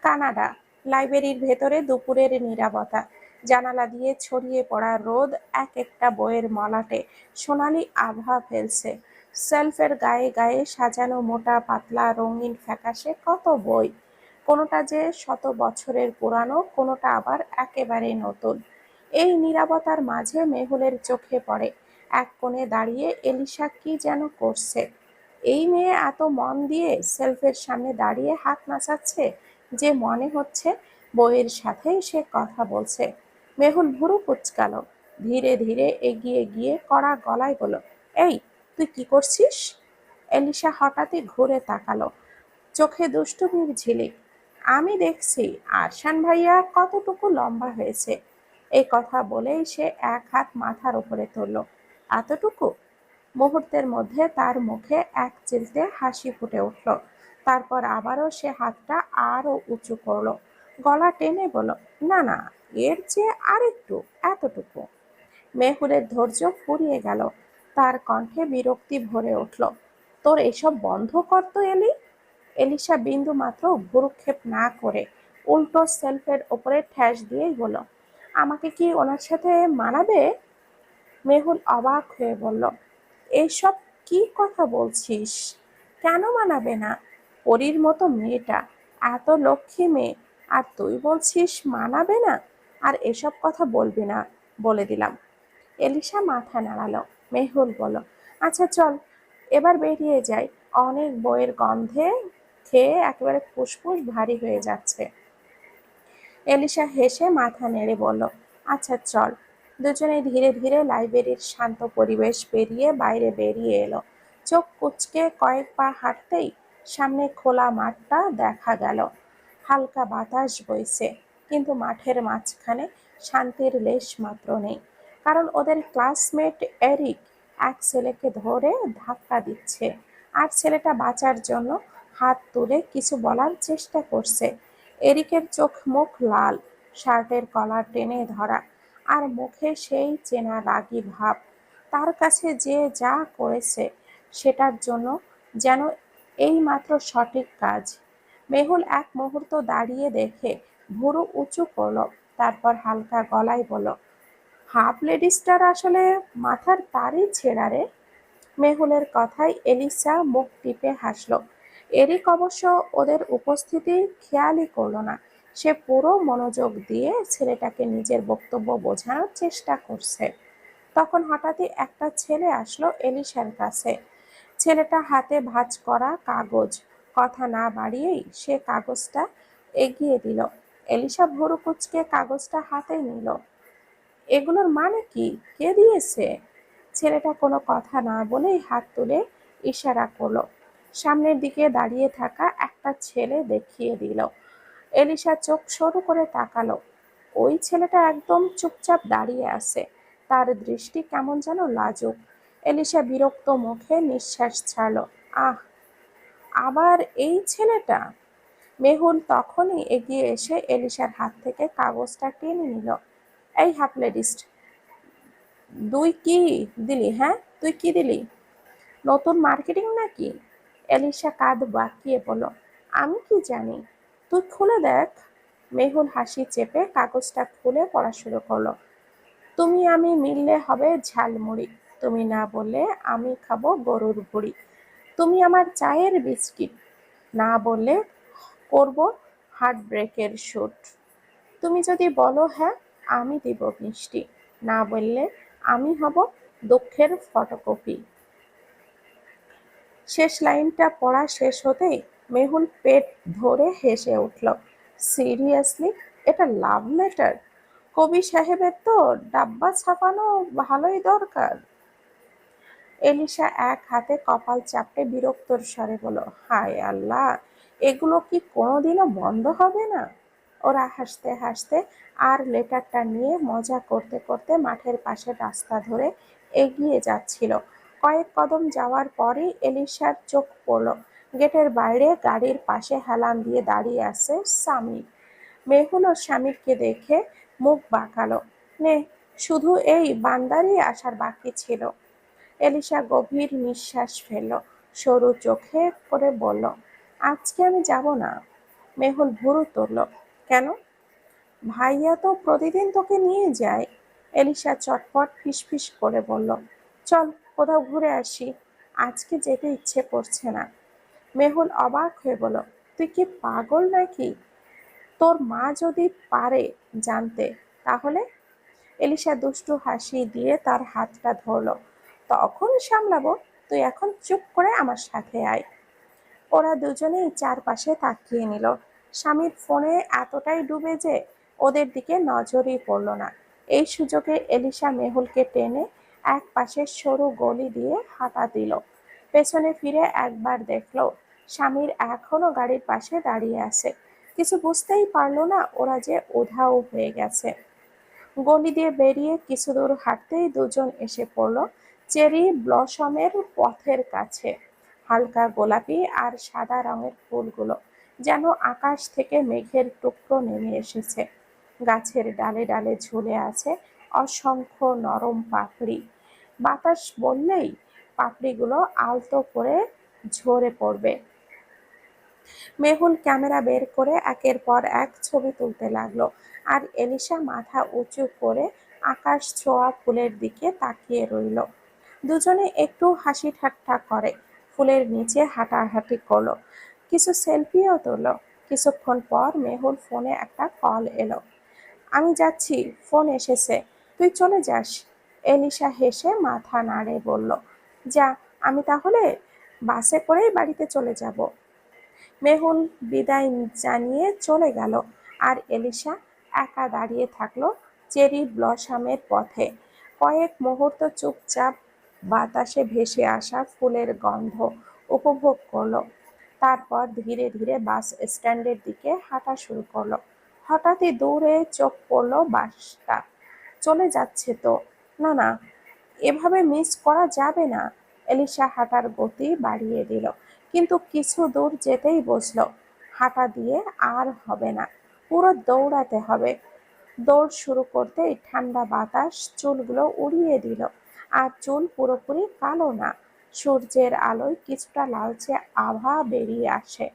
Canada. লাইব্রেরির ভেতরে দুপুরের নীরবতা, জানালা দিয়ে ছড়িয়ে পড়া রোদ এক একটা বইয়ের মলাটে সোনালি আভা ফেলছে। সেলফের গায়ে গায়ে সাজানো মোটা পাতলা রঙিন ফ্যাকাশে কত বই, কোনোটা যে শত বছরের পুরানো, কোনোটা আবার একেবারে নতুন। এই নীরবতার মাঝে মেহুলের চোখে পড়ে এক কোণে দাঁড়িয়ে এলিসা কি যেন করছে। এই মেয়ে এত মন দিয়ে সেলফের সামনে দাঁড়িয়ে হাত নাচাচ্ছে যে মনে হচ্ছে বইয়ের সাথেই সে কথা বলছে। মেহুল ভুরু কুঁচকাল, ধীরে ধীরে এগিয়ে গিয়ে কড়া গলায় বলল, এই তুই কি করছিস? এলিসা হঠাৎই ঘুরে তাকালো, চোখে দুষ্টুমির ঝিলিক। আমি দেখছি আরশান ভাইয়া কতটুকু লম্বা হয়েছে। এই কথা বলেই সে এক হাত মাথার উপরে তুলল। এতটুকু? মুহূর্তের মধ্যে তার মুখে এক চিলতে হাসি ফুটে উঠল। তারপর আবারও সে হাতটা আরো উঁচু করলো, গলা টেনে বলল, না না, এর চেয়ে আরেকটু, এতটুকু। মেহুলের ধৈর্য ফুরিয়ে গেল, তার কণ্ঠে বিরক্তি ভরে উঠল। তোর এসব বন্ধ কর তো এলি। এলিসা বিন্দু মাত্র ভ্রুক্ষেপ না করে উল্টো সেলফের ওপরে ঠ্যাস দিয়েই বলল, আমাকে কি ওনার সাথে মানাবে? মেহুল অবাক হয়ে বলল, এইসব কি কথা বলছিস? কেন মানাবে না? পরীর মতো মেয়েটা, এত লক্ষ্মী মেয়ে, আর তুই বলছিস মানাবে না? আর এসব কথা বলবি না, বলে দিলাম। এলিসা মাথা নাড়ালো। মেহুল বলল, আচ্ছা চল, এবার বেরিয়ে যাই। অনেক বইয়ের গন্ধে খেয়ে একেবারে ফুসফুস ভারী হয়ে যাচ্ছে। এলিসা হেসে মাথা নেড়ে বলল, আচ্ছা চল। দুজনে ধীরে ধীরে লাইব্রেরির শান্ত পরিবেশ পেরিয়ে বাইরে বেরিয়ে এলো। চোখ কুঁচকে কয়েক পা হাঁটতেই সামনে খোলা মাঠটা দেখা গেল। হালকা বাতাস বইছে, কিন্তু মাঠের মাঝখানে শান্তির লেশ মাত্র নেই। কারণ ওদের ক্লাসমেট এরিক এক ছেলেকে ধরে ধাক্কা দিচ্ছে, আর ছেলেটা বাঁচার জন্য হাত তুলে কিছু বলার চেষ্টা করছে। এরিকের চোখ মুখ লাল, শার্টের কলার টেনে ধরা, আর মুখে সেই চেনা রাগী ভাব। তার কাছে যে যা করেছে সেটার জন্য যেন এইমাত্র সঠিক কাজ। মেহুল এক মুহূর্ত দাঁড়িয়ে দেখে ভুরু উঁচু করল, তারপর হালকা গলায় বলল, হাফ লেডিসটার আসলে মাথার তারই ছেঁড়া রে। মেহুলের কথায় এলিসা মুখ টিপে হাসল। এরিক অবশ্য ওদের উপস্থিতি খেয়ালই করল না। সে পুরো মনোযোগ দিয়ে ছেলেটাকে নিজের বক্তব্য বোঝানোর চেষ্টা করছে। তখন হঠাৎই একটা ছেলে আসলো এলিসার কাছে। ছেলেটা হাতে ভাঁজ করা কাগজ। কথা না বাড়িয়েই সে কাগজটা এগিয়ে দিল। এলিসা ভুরু কুঁচকে কাগজটা হাতে নিল। এগুলোর মানে কি? কে দিয়েছে? ছেলেটা কোনো কথা না বলেই হাত তুলে ইশারা করলো। সামনের দিকে দাঁড়িয়ে থাকা একটা ছেলে দেখিয়ে দিল। এলিসা চোখ সরু করে তাকালো। ওই ছেলেটা একদম চুপচাপ দাঁড়িয়ে আছে, তার দৃষ্টি কেমন যেন লাজুক। এলিসা বিরক্ত মুখে নিঃশ্বাস ছাড়ল। আহ, আবার এই ছেলেটা? মেহুল তখনই এগিয়ে এসে এলিসার হাত থেকে কাগজটা টেনে নিল। এই হাফ লেডিস্ট, তুই কি দিলি? হ্যাঁ, তুই কি দিলি? নতুন মার্কেটিং নাকি? এলিসা কাঁধ বাঁকিয়ে বলল, আমি কি জানি, তুই খুলে দেখ। মেহুল হাসি চেপে কাগজটা খুলে পড়া শুরু করলো। তুমি আমি মিললে হবে ঝালমুড়ি, তুমি না বললে আমি খাবো গরুর ভুড়ি, তুমি আমার চায়ের বিস্কিট, না বললে করব হার্ট ব্রেকের শুট, তুমি যদি বলো হ্যাঁ, আমি দিব মিষ্টি, না বললে আমি হব দুঃখের ফটোকপি। শেষ লাইনটা পড়া শেষ হতেই মেহুল পেট ধরে হেসে উঠল। সিরিয়াসলি? এটা লাভ লেটার? কবি সাহেবের তো ডাব্বা ছাপানো ভালোই দরকার। এলিসা এক হাতে কপাল চাপড়ে বিরক্তর স্বরে বলল, হায় আল্লাহ, এগুলো কি কোনোদিনও বন্ধ হবে না? ওরা হাসতে হাসতে আর লেটারটা নিয়ে মজা করতে করতে মাঠের পাশে রাস্তা ধরে এগিয়ে যাচ্ছিল। কয়েক কদম যাওয়ার পরেই এলিসার চোখ পড়ল গেটের বাইরে গাড়ির পাশে হেলান দিয়ে দাঁড়িয়ে আছে সামির। মেহুল ও স্বামীরকে দেখে মুখ বাঁকালো। নে, শুধু এই বান্দারই আসার বাকি ছিল। এলিসা গভীর নিঃশ্বাস ফেলল, সরু চোখে করে বলল, আজকে আমি যাব না। মেহুল ভুরু তুলল। কেন? ভাইয়া তো প্রতিদিন তোকে নিয়ে যায়। এলিসা চটপট ফিসফিস করে বলল, চল কোথাও ঘুরে আসি, আজকে যেতে ইচ্ছে করছে না। মেহুল অবাক হয়ে বলল, তুই কি পাগল নাকি? তোর মা যদি পারে জানতে তাহলে? এলিসা দুষ্টু হাসি দিয়ে তার হাতটা ধরল। তখন সামলাবো, তুই এখন চুপ করে আমার সাথে আয়। ওরা দুজনেই চারপাশে তাকিয়ে নিল। স্বামীর ফোনে এতটাই ডুবে যে ওদের দিকে নজরই পড়ল না। এই সুযোগে এলিসা মেহুলকে টেনে এক পাশে সরু গলি দিয়ে হাঁটা দিল। পেছনে ফিরে একবার দেখলো স্বামীর এখনো গাড়ির পাশে দাঁড়িয়ে আছে। কিছু বুঝতেই পারলো না ওরা যে উধাও হয়ে গেছে। গলি দিয়ে বেরিয়ে কিছু দূর হাঁটতেই দুজন এসে পড়ল চেরি ব্লসমের পথের কাছে। হালকা গোলাপি আর সাদা রঙের ফুলগুলো যেন আকাশ থেকে মেঘের টুকরো নেমে এসেছে। গাছের ডালে ডালে ঝুলে আছে অসংখ্য নরম পাপড়ি। বাতাস বললেই পাপড়িগুলো আলতো করে ঝরে পড়বে। মেহুল ক্যামেরা বের করে একের পর এক ছবি তুলতে লাগলো, আর এলিসা মাথা উঁচু করে আকাশ ছোঁয়া ফুলের দিকে তাকিয়ে রইল। দুজনে একটু হাসি ঠাট্টা করে ফুলের নিচে হাঁটাহাঁটি করলো, কিছু সেলফিও তুললো। কিছুক্ষণ পর মেহুল ফোনে একটা কল এলো। আমি যাচ্ছি, ফোন এসেছে, তুই চলে যাস। এলিসা হেসে মাথা নাড়ে বলল, যা, আমি তাহলে বাসে করেই বাড়িতে চলে যাব। মেহুল বিদায় জানিয়ে চলে গেল, আর এলিসা একা দাঁড়িয়ে থাকলো চেরি ব্লসমের পথে। কয়েক মুহূর্ত চুপচাপ বাতাসে ভেসে আসা ফুলের গন্ধ উপভোগ করলো। তারপর ধীরে ধীরে বাস স্ট্যান্ডের দিকে হাঁটা শুরু করলো। হঠাৎই দূরে চোখ পড়লো বাসটা চলে যাচ্ছে তো। না না, এভাবে মিস করা যাবে না। এলিসা হাঁটার গতি বাড়িয়ে দিল, কিন্তু কিছু দূর যেতেই বুঝলো হাঁটা দিয়ে আর হবে না, পুরো দৌড়াতে হবে। দৌড় শুরু করতেই ঠান্ডা বাতাস চুলগুলো উড়িয়ে দিল, আর চুল পুরোপুরি কালো না, সূর্যের আলোয় কিছুটা লালচে আভা বেরিয়ে আসে।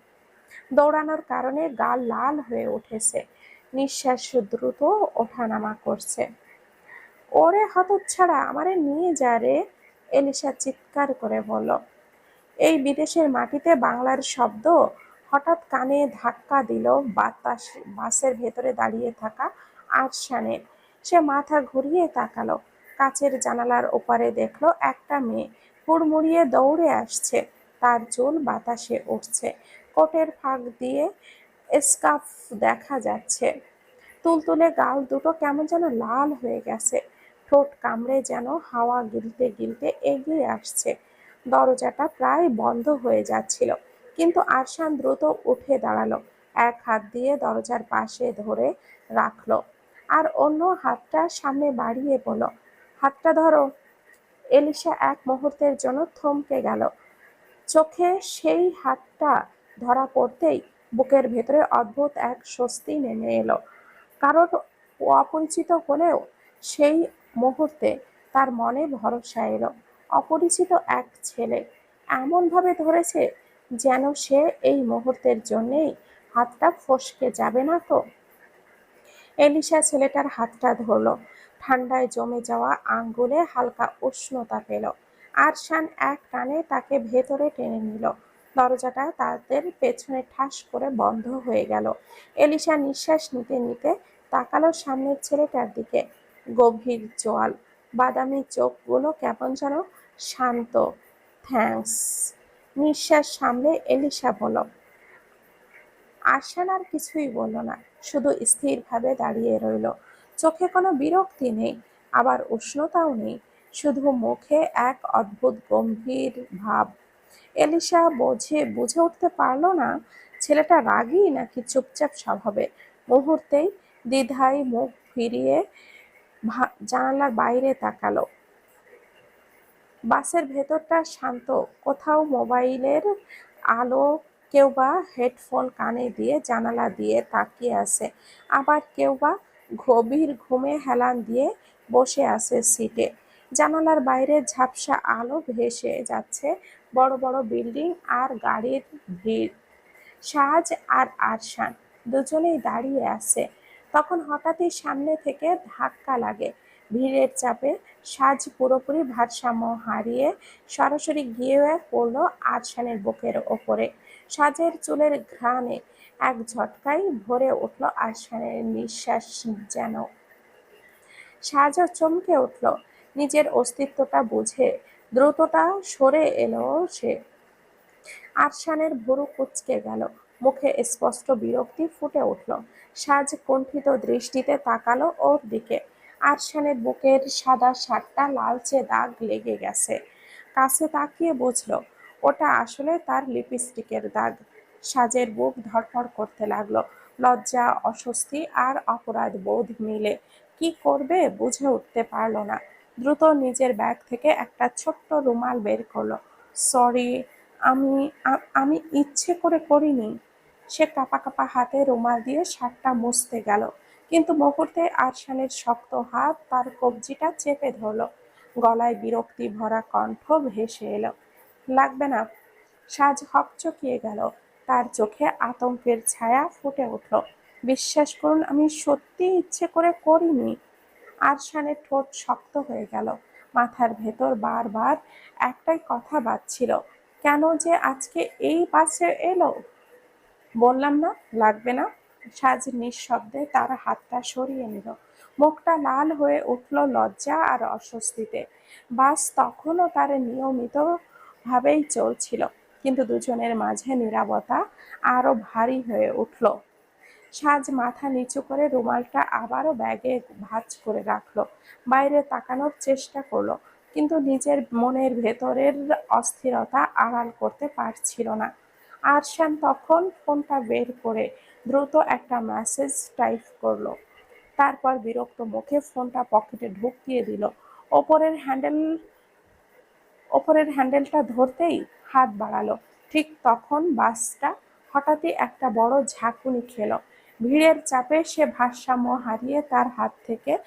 দৌড়ানোর কারণে গাল লাল হয়ে উঠেছে, নিঃশ্বাস দ্রুত ওঠানামা করছে। ওরে হতচ্ছাড়া, আমারে নিয়ে যা রে, এলিসা চিৎকার করে বলল। এই বিদেশের মাটিতে বাংলার শব্দ হঠাৎ কানে ধাক্কা দিল বাসের ভেতরে দাঁড়িয়ে থাকা আরশানের। সে মাথা ঘুরিয়ে তাকালো, কাচের জানালার ওপারে দেখলো একটা মেয়ে হুড়মুড়িয়ে দৌড়ে আসছে। তার চুল বাতাসে উঠছে, কোটের ফাঁক দিয়ে স্কার্ফ দেখা যাচ্ছে। তুলতুলে গাল দুটো কেমন যেন লাল হয়ে গেছে, ঠোঁট কামড়ে যেন হাওয়া গিলতে গিলতে এগিয়ে আসছে। দরজাটা প্রায় বন্ধ হয়ে যাচ্ছিল, কিন্তু আরশান দ্রুত উঠে দাঁড়ালো, এক হাত দিয়ে দরজার পাশে ধরে রাখলো, আর অন্য হাতটা সামনে বাড়িয়ে বলল, হাতটা ধরো। এলিসা এক মুহূর্তের জন্য থমকে গেল। চোখে সেই হাতটা ধরা পড়তেই বুকের ভেতরে অদ্ভুত এক স্বস্তি নেমে এলো। কারণ অপরিচিত হলেও সেই মুহূর্তে তার মনে ভরসা এলো। অপরিচিত এক ছেলে এমনভাবে ধরেছে যেন সে এই মুহূর্তের জন্যেই হাতটা ফসকে যাবে না তো। এলিসা ছেলেটার হাতটা ধরল, ঠান্ডায় জমে যাওয়া আঙ্গুলে হালকা উষ্ণতা পেল। আরশান এক টানে তাকে ভেতরে টেনে নিল। দরজাটা তাদের পেছনে ঠাস করে বন্ধ হয়ে গেল। এলিসা নিঃশ্বাস নিতে নিতে তাকালো সামনের ছেলেটার দিকে। গভীর চোয়াল, বাদামি চোখগুলো কেমন যেন শান্ত। থ্যাঙ্কস। নিঃশ্বাস সামলে এলিসা বলল। আরশান আর কিছুই বলল না, শুধু স্থিরভাবে দাঁড়িয়ে রইল। চোখে কোনো বিরক্তি নেই, আবার উষ্ণতাও নেই, শুধু মুখে এক অদ্ভুত গম্ভীর ভাব। এলিসা বুঝে উঠতে পারল না ছেলেটা রাগী নাকি চুপচাপ স্বভাবে। মুহূর্তেই দ্বিধায় মুখ ফিরিয়ে জানালার বাইরে তাকালো। বাসের ভেতরটা শান্ত, কোথাও মোবাইলের আলো, কেউ বা হেডফোন কানে দিয়ে জানালা দিয়ে তাকিয়ে আছে, আবার কেউ বা গভীর ঘুমে হেলান দিয়ে বসে আছে সিটে। জানালার বাইরে ঝাপসা আলো ভেসে যাচ্ছে, বড় বড় বিল্ডিং আর গাড়ির ভিড়। সাজ আর আরশান দুজনেই দাঁড়িয়ে আছে। তখন হঠাৎই সামনে থেকে ধাক্কা লাগে। ভিড়ের চাপে সাজ পুরোপুরি ভারসাম্য হারিয়ে সরাসরি গিয়ে পড়ল আরশানের বুকের ওপরে। সাজের চুলের ঘ্রাণে এক ঝটকায় ভরে উঠল আরশানের নিঃশ্বাস যেন। সাজও চমকে উঠল, নিজের অস্তিত্বটা বুঝে দ্রুততা সরে এলো সে। আরশানের ভুরু কুঁচকে গেল, মুখে স্পষ্ট বিরক্তি ফুটে উঠল। সাজ কুণ্ঠিত দৃষ্টিতে তাকালো ওর দিকে। আরশানের বুকের সাদা শার্টটা লালচে দাগ লেগে গেছে। কাছে তাকিয়ে বুঝল ওটা আসলে তার লিপস্টিকের দাগ। সাজের বুক ধড়ফড় করতে লাগলো, লজ্জা, অস্বস্তি আর অপরাধ বোধ মিলে। কি করবে বুঝে উঠতে পারল না। দ্রুত নিজের ব্যাগ থেকে একটা ছোট্ট রুমাল বের করলো। সরি, আমি ইচ্ছে করে করিনি। সে কাঁপা কাঁপা হাতে রুমাল দিয়ে শার্টটা মুছতে গেল, কিন্তু মুহূর্তে আরশানের শক্ত হাত তার কবজিটা চেপে ধরল। গলায় বিরক্তি ভরা কণ্ঠ ভেসে এলো, লাগবে না। সাজ হকচকিয়ে গেল, তার চোখে আতঙ্কের ছায়া ফুটে উঠল। বিশ্বাস করুন, আমি সত্যি ইচ্ছে করে করিনি। আরশানের ঠোঁট শক্ত হয়ে গেল, মাথার ভেতর বারবার একটাই কথা বাজছিল, কেন যে আজকে এই বাসে এলো। বললাম না লাগবে না। সাজ নিঃশব্দে তার হাতটা সরিয়ে নিল। মুখটা লাল হয়ে উঠল লজ্জা আর অস্বস্তিতে। বাস তখনও তার নিয়মিত ভাবেই চলছিল, কিন্তু দুজনের মাঝে নীরবতা আরো ভারী হয়ে উঠল। সাজ মাথা নিচু করে রুমালটা আবারও ব্যাগে ভাঁজ করে রাখলো। বাইরে তাকানোর চেষ্টা করলো, কিন্তু নিজের মনের ভেতরের অস্থিরতা আড়াল করতে পারছিল না। আরশান তখন ফোনটা বের করে দ্রুত একটা মেসেজ টাইপ করলো। তারপর বিরক্ত মুখে ফোনটা পকেটে ঢুকিয়ে দিল। ওপরের হ্যান্ডেল ওপরের হ্যান্ডেলটা ধরতেই হাত বাড়ালো। ঠিক তখন বাসটা হঠাৎই একটা বড় ঝাঁকুনি খেল। ভিড়ের চাপে সে ভারসাম্য হারিয়ে তার হাত থেকে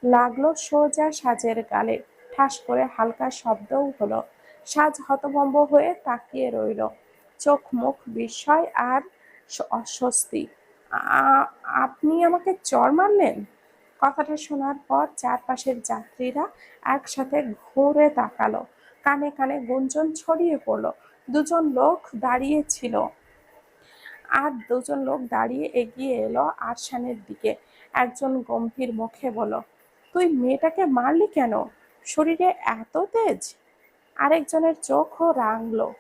লাগলো সোজা সাজের গালে। ঠাস করে হালকা শব্দও হলো। সাজ হতভম্ব হয়ে তাকিয়ে রইল, চোখ মুখ বিস্ময় আর অস্বস্তি। "আ- আপনি আমাকে চড় মারলেন?" কথাটা শোনার পর চারপাশের যাত্রীরা একসাথে ঘুরে তাকালো। কানে কানে গুঞ্জন ছড়িয়ে পড়ল। দুজন লোক দাঁড়িয়ে ছিল আর দুজন লোক দাঁড়িয়ে এগিয়ে এলো আরশানের দিকে। একজন গম্ভীর মুখে বলল, তুই মেয়েটাকে মারলি কেন? শরীরে এত তেজ? আরেকজনের চোখও রাঙল।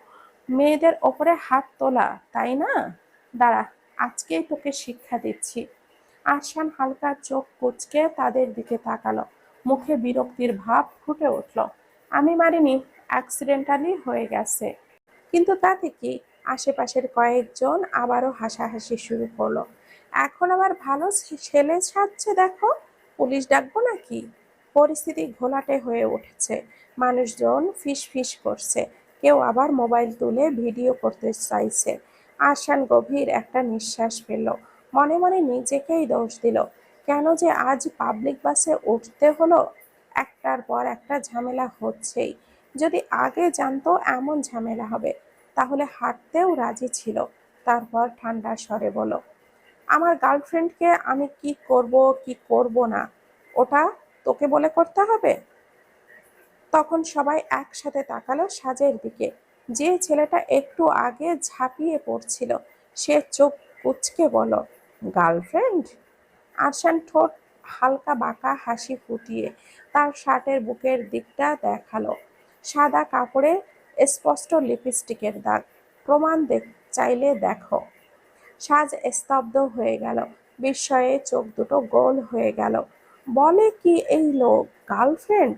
মেয়েদের ওপরে হাত তোলা, তাই না? দাঁড়া, আজকেই তোকে শিক্ষা দিচ্ছি। আরশান হালকা চোখ কুঁচকে তাদের দিকে তাকালো, মুখে বিরক্তির ভাব ফুটে উঠল। আমি মারিনি, অ্যাক্সিডেন্টালি হয়ে গেছে। কিন্তু তাতে কি? আশেপাশের কয়েকজন আবারও হাসাহাসি শুরু করলো। এখন আবার ভালো ছেলে সাজছে দেখো, পুলিশ ডাকবো নাকি? পরিস্থিতি ঘোলাটে হয়ে উঠেছে। মানুষজন ফিসফিস করছে, কেউ আবার মোবাইল তুলে ভিডিও করতে চাইছে। আশান গভীর একটা নিঃশ্বাস ফেলল, মনে মনে নিজেকেই দোষ দিল। কেন যে আজ পাবলিক বাসে উঠতে হলো? একটার পর একটা ঝামেলা হচ্ছেই। যদি আগে জানতো এমন ঝামেলা হবে, তাহলে হাঁটতেও রাজি ছিল। তারপর ঠান্ডা স্বরে বলল, আমার গার্লফ্রেন্ডকে আমি কি করব কি করব না, ওটা তোকে বলে করতে হবে? তখন সবাই একসাথে তাকালো সাজের দিকে। যে ছেলেটা একটু আগে ঝাঁপিয়ে পড়ছিল, সে চোখ কুঁচকে বলল, গার্লফ্রেন্ড? আরশান ঠোঁট হালকা বাঁকা হাসি ফুটিয়ে তার শার্টের বুকের দিকটা দেখালো। সাদা কাপড়ে স্পষ্ট লিপস্টিকের দাগ। প্রমাণ চাইলে দেখো। সাজ স্তব্ধ হয়ে গেল, বিস্ময়ে চোখ দুটো গোল হয়ে গেল। বলে কি এই লোক, গার্লফ্রেন্ড?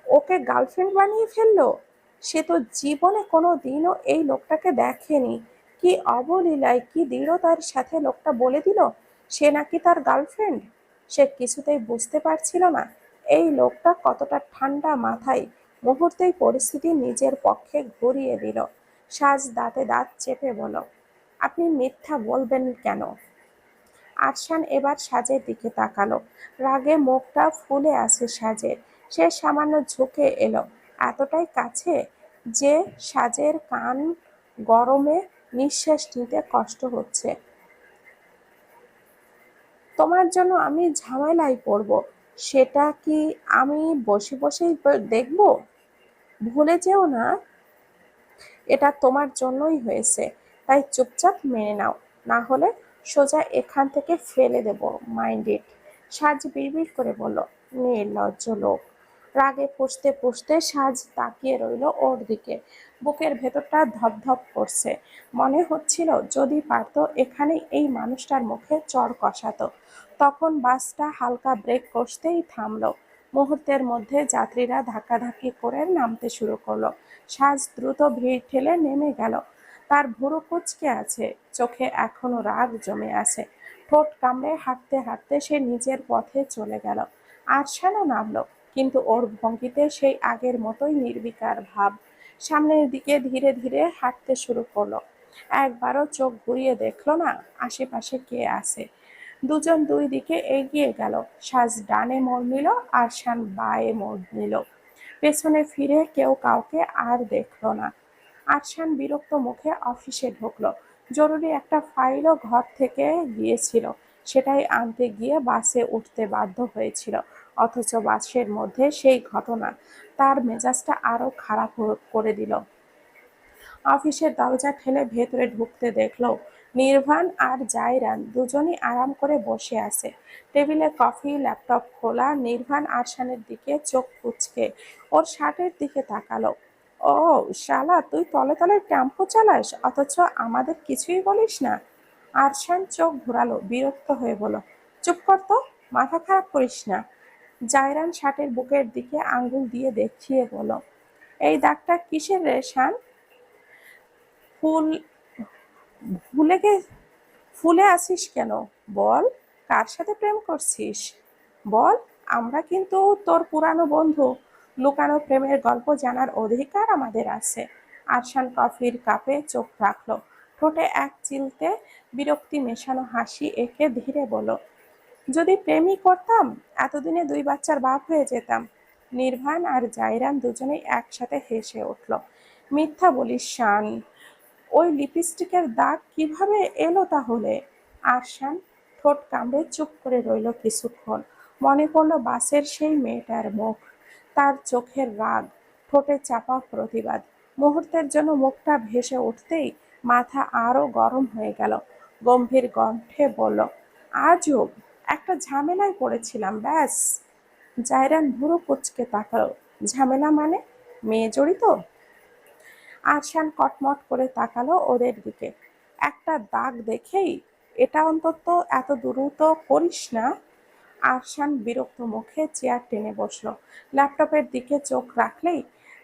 ওকে গার্লফ্রেন্ড বানিয়ে ফেললো? সে তো জীবনে কোনো দিনও এই লোকটাকে দেখেনি। কি অবলীলায়, কি দৃঢ়তার সাথে লোকটা বলে দিল সে নাকি তার গার্লফ্রেন্ড। সে কিছুতেই বুঝতে পারছিল না এই লোকটা কতটা ঠান্ডা মাথায় মুহূর্তেই পরিস্থিতি নিজের পক্ষে ঘুরিয়ে দিল। সাজ দাঁতে দাঁত চেপে বলল, আপনি মিথ্যা বলবেন কেন? আরশান এবার সাজের দিকে তাকালো। রাগে মুখটা ফুলে আছে সাজের। সে সামান্য ঝুঁকে এলো, এতটাই কাছে যে সাজের কান গরমে নিঃশ্বাস নিতে কষ্ট হচ্ছে। তোমার জন্য আমি ঝামেলায় পড়ব, সেটা কি আমি বসে বসেই দেখব? ভুলে যেও না এটা তোমার জন্যই হয়েছে, তাই চুপচাপ মেনে নাও, না হলে সোজা এখান থেকে ফেলে দেব। Mind it. সাজ বিড়বিড় করে বলল। নির্লজ্জ লোক। রাগে ফুঁসতে ফুঁসতে সাজ তাকিয়ে রইল ওর দিকে। বুকের ভেতরটা ধপধপ করছে। মনে হচ্ছিল যদি পারতো এখানে এই মানুষটার মুখে চড় কষাতো। তখন বাসটা হালকা ব্রেক কষতেই থামলো। মুহূর্তের মধ্যে যাত্রীরা ধাক্কাধাক্কি করে নামতে শুরু করলো। সাজ দ্রুত ভিড় ঠেলে নেমে গেল। তার ভুরু কুঁচকে আছে, চোখে এখনো রাগ জমে আছে। ঠোঁট কামড়ে হাঁটতে হাঁটতে সে নিজের পথে চলে গেল। আরশানও নামলো, কিন্তু ওর ভঙ্গিতে সেই আগের মতোই নির্বিকার ভাব। সামনের দিকে ধীরে ধীরে হাঁটতে শুরু করলো। একবারও চোখ ঘুরিয়ে দেখলো না আশেপাশে কে আছে। দুজন দুই দিকে এগিয়ে গেল। সাজ ডানে মোড় নিল, আরশান বাঁয়ে মোড় নিল। পেছনে ফিরে কেউ কাউকে আর দেখলো না। আরশান বিরক্ত মুখে অফিসে ঢুকলো। জরুরি একটা ফাইলও ঘর থেকে গিয়েছিল, সেটাই আনতে গিয়ে বাসে উঠতে বাধ্য হয়েছিল। অথচ বাসের মধ্যে সেই ঘটনা তার মেজাজটা আরো খারাপ করে দিল। অফিসের দরজা ঠেলে ভেতরে ঢুকতে দেখলো নির্ভান আর জায়রান দুজনই আরাম করে বসে আছে। টেবিলে কফি, ল্যাপটপ খোলা। নির্ভান আরশানের দিকে চোখ কুঁচকে ওর শার্টের দিকে তাকালো। ও শালা, তুই তলে তলে টেম্পো চালাস, অথচ আমাদের কিছুই বলিস না। আরশান চোখ ঘোরালো, বিরক্ত হয়ে বলল, চুপ কর তো, মাথা খারাপ করিস না। জায়রান শার্টের বুকের দিকে আঙ্গুল দিয়ে দেখিয়ে বলল, এই দাগটা কিসের রে শান? ফুল ভুলে গে ফুলে আছিস কেন? বল, কার সাথে প্রেম করছিস? বল, আমরা কিন্তু তোর পুরানো বন্ধু। লুকানো প্রেমের গল্প জানার অধিকার আমাদের আছে। আরশান কফির কাপে চোখ রাখলো। ঠোঁটে এক চিলতে বিরক্তি মেশানো হাসি এঁকে ধীরে বলল, যদি প্রেমই করতাম এতদিনে দুই বাচ্চার বাপ হয়ে যেতাম। নির্ভান আর জায়রান দুজনেই একসাথে হেসে উঠল। মিথ্যা বলিস শান, ওই লিপস্টিকের দাগ কিভাবে এলো তাহলে? আরশান ঠোঁট কামড়ে চুপ করে রইল কিছুক্ষণ। মনে পড়ল বাসের সেই মেয়েটার মুখ, তার চোখের রাগ, ঠোঁটে চাপা প্রতিবাদ। মুহূর্তের জন্য মুখটা ভেসে উঠতেই মাথা আরো গরম হয়ে গেল। গম্ভীর কণ্ঠে বলল, আজব, একটা ঝামেলায় পড়েছিলাম ব্যাস। জায়রান ভুরু কুঁচকে তাকালো। ঝামেলা মানে? মেয়ে জড়িত? আরশান কটমট করে তাকালো ওদের দিকে। একটা দাগ দেখেই এটা অন্তত এত দ্রুত করিস না। আরশান বিরক্ত মুখে চেয়ার টেনে বসলো। ল্যাপটপের দিকে চোখ রাখলেই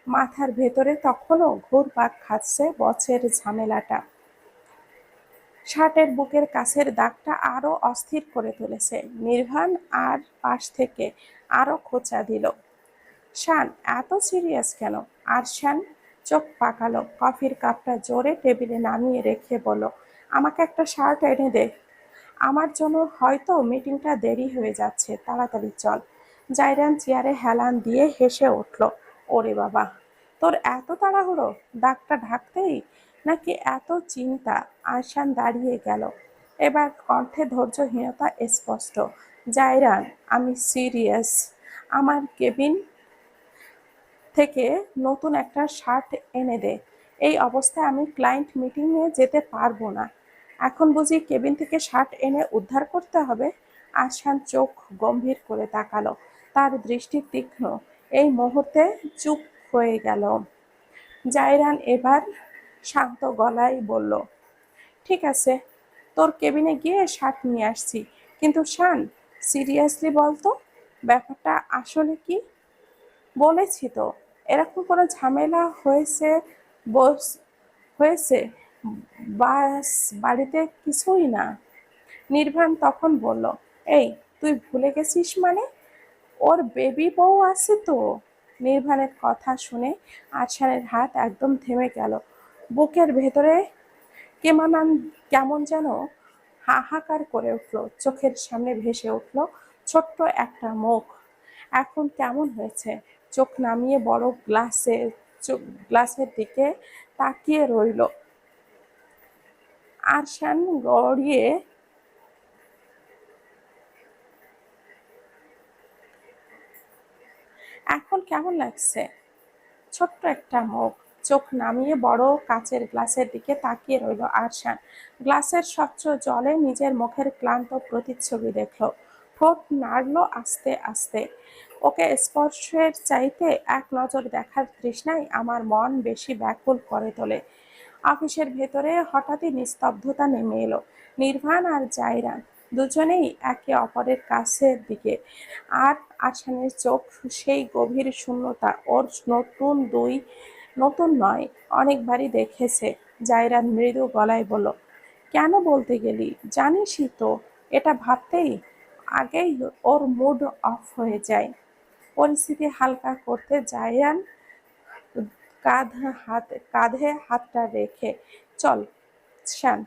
মাথার ভেতরে তখনও ঘুরপাক খাচ্ছে বচের ঝামেলাটা। শার্টের বুকের কাছের দাগটা আরো অস্থির করে তুলেছে। নির্ভান আর পাশ থেকে আরো খোঁচা দিল। শান, এত সিরিয়াস কেন? আরশান চোখ পাকালো, কফির কাপটা জোরে টেবিলে নামিয়ে রেখে বলল, আমাকে একটা শার্ট এনে দে। আমার জন্য হয়তো মিটিংটা দেরি হয়ে যাচ্ছে, তাড়াতাড়ি চল। জায়রান চেয়ারে হেলান দিয়ে হেসে উঠল। ওরে বাবা, তোর এত তাড়াহুড়ো দাগটা ঢাকতেই, নাকি এত চিন্তা? আরশান দাঁড়িয়ে গেল। এবার কণ্ঠে ধৈর্যহীনতা স্পষ্ট। জায়রান, আমি সিরিয়াস। আমার কেবিন থেকে নতুন একটা শার্ট এনে দে। এই অবস্থায় আমি ক্লায়েন্ট মিটিংয়ে যেতে পারবো না। এখন বুঝি কেবিন থেকে শার্ট এনে উদ্ধার করতে হবে? আরশান চোখ গম্ভীর করে তাকালো। তার দৃষ্টি তীক্ষ্ণ। এই মুহূর্তে চুপ হয়ে গেল। জায়রান এবার শান্ত গলায় বলল, ঠিক আছে, তোর কেবিনে গিয়ে শার্ট নিয়ে আসছি। কিন্তু শান, সিরিয়াসলি বলতো, ব্যাপারটা আসলে কি? বলেছি তো, এরকম কোনো ঝামেলা হয়েছে বস হয়েছে বাস, বাড়িতে কিছুই না। নির্ভান তখন বলল, এই, তুই ভুলে গেছিস মানে? ওর বেবি বউ আছে তো। নির্ভানের কথা শুনে আরশানের হাত একদম থেমে গেল। বুকের ভেতরে কেমন কেমন যেন হাহাকার করে উঠল। চোখের সামনে ভেসে উঠল ছোট্ট একটা মুখ। এখন কেমন হয়েছে? চোখ নামিয়ে বড় গ্লাসের দিকে তাকিয়ে রইল। আরশান গড়িয়ে এখন কেমন লাগছে? ছোট্ট একটা মুখ, চোখ নামিয়ে বড় কাচের গ্লাসের দিকে তাকিয়ে রইল আরশান। গ্লাসের স্বচ্ছ জলে নিজের মুখের ক্লান্ত প্রতিচ্ছবি দেখল। ঠোঁট নাড়ল আস্তে আস্তে। ওকে স্পর্শের চাইতে এক নজর দেখার তৃষ্ণাই আমার মন বেশি ব্যাকুল করে তোলে। অফিসের ভেতরে হঠাৎই নিস্তব্ধতা নেমে এলো। নির্বাণ আর জায়রান দুজনেই একে অপরের কাছের দিকে, আর আসানের চোখ সেই গভীর শূন্যতা ওর নতুন নয়, অনেকবারই দেখেছে। জায়রান মৃদু গলায় বলল, কেন বলতে গেলি? জানিসই তো। এটা ভাবতেই আগেই ওর মুড অফ হয়ে যায়। পরিস্থিতি হালকা করতে জায়রান কাঁধে হাতটা রেখে, চল শান,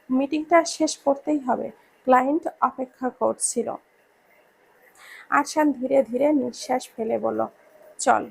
মিটিংটা শেষ করতেই হবে, ক্লায়েন্ট অপেক্ষা করছিল। আরশান ধীরে ধীরে নিঃশ্বাস ফেলে বলল, চল।